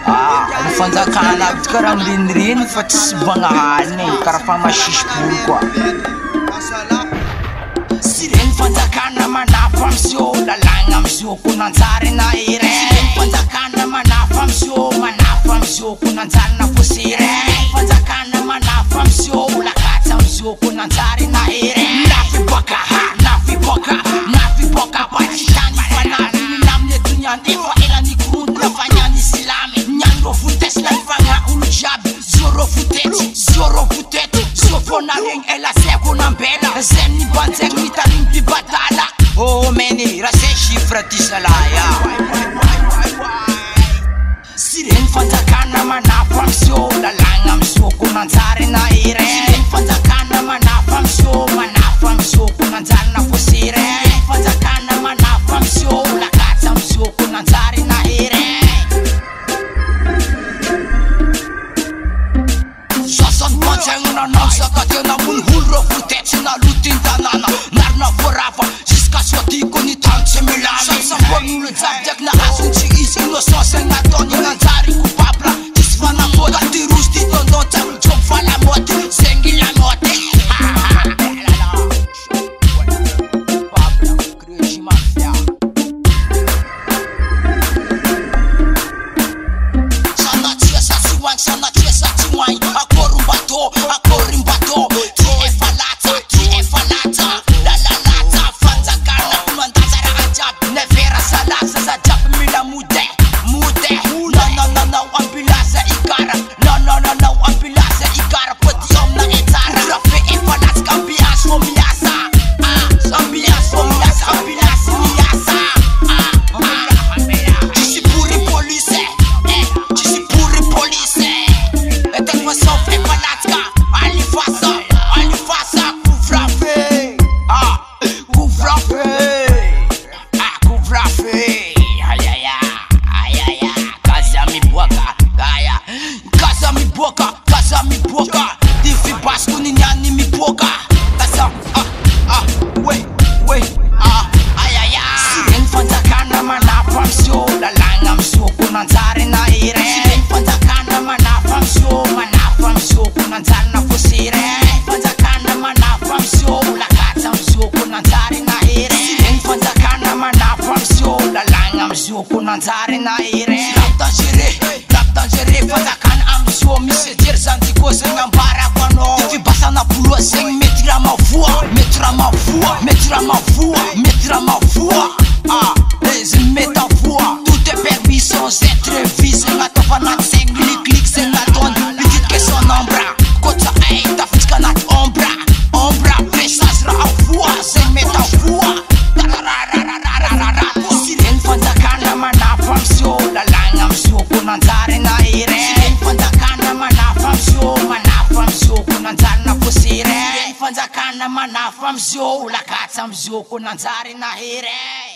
Fanjakana aby karaha mirenireny fa tsy bagnahany karaha fa masisipolo koa. Sy reny fanjakana manafa amizio, lalagna amizio ko nanjary na ire. Sy reny fanjakana manafa amizio, manafa amizio ko nanjary na fosire. Fanjakana manafa amizio, lakatsa amizio ko nanjary na ire. Nafiboaka, nafiboaka, nafiboaka batitany fanary minaminy aduniany efa elany korondona fa nyany silamy. Nyandro futesy la ifagna olo jiaby, zoro futety, zoro futety, sofona regny ela seko nambela. Zeny banjegny mitarigny mpibatala. Oh meni, rase chiffre ty salaya. Sy reny fanjakana manafa amizio, lalagna amizio ko nanjary na ire. Sy reny fanjakana manafa amizio, manafa amizio ko nanjary na fosire. Fanjakana manafa amizio, lakatsa amizio ko nanjary na ire. Sasany banjegny nanano sakatena mony holo futetsy na lotiny tanana. Narina voarafa jusqu'à ce que tiko ny tany tsy milamy. Sasamboan'olo jiaby diaky nahasony tsy izy innocence nataony nanjary coupable. Tsisy fanambola ty rozy ty tondonta job fa lamoty zegny lanoty. Sanatia sa tsy hoagny, sanatia sa tsy hoagny. Akory mbato, akory mbato. Ty efa latsa, ty efa latsa. Lalalata fanjakana kumandaza raha jiaby. Nevera salasa za jiaby mila mude, mude. No ambulance ikara, no ambulance ikara. Podium na etara, rafe efa latsa ambiance fo miasa. Ambiance fo miasa, ambulance miasa. Disi puri police, disi puri police. Etek masof efa latsa, alifasa, alifasa couvre-feu. Couvre-feu, couvre-feu. Kaza mi boka, gaya. Kaza mi boka, kaza mi boka. Difi basku ni nyani mi boka. Kaza, Sy reny fanjakana manafa amizio, lalagna amizio ko nanjary na ire. Sy reny fanjakana manafa amizio, manafa amizio ko nanjary na fosire. Fanjakana manafa amizio, lakatsa amizio ko nanjary na ire. Sy reny fanjakana manafa amizio, lalagna amizio ko nanjary na ire. Rap dangereux, fanjakana amizio misy jery zany tiko zegny ambarako anao. Ty fibasana boloa zegny mety raha mavoa, mety raha mavoa, mety raha mavoa, mety raha mavoa. Izy mety avoa. Tout est permis sans être vu. Zegny atao fa anaty zegny clic zegny ataony. Pititike son ombra, kotsa tafitsika anaty ombra. Ombra, message raha avoa, zegny mety avoa. Sy reny fanjakana manafa amizio, lalagna amizio ko nanjary na ire. Sy reny fanjakana manafa amizio, manafa amizio ko nanjary na fosire. Fanjakana manafa amizio, lakatsa amizio ko nanjary na ire.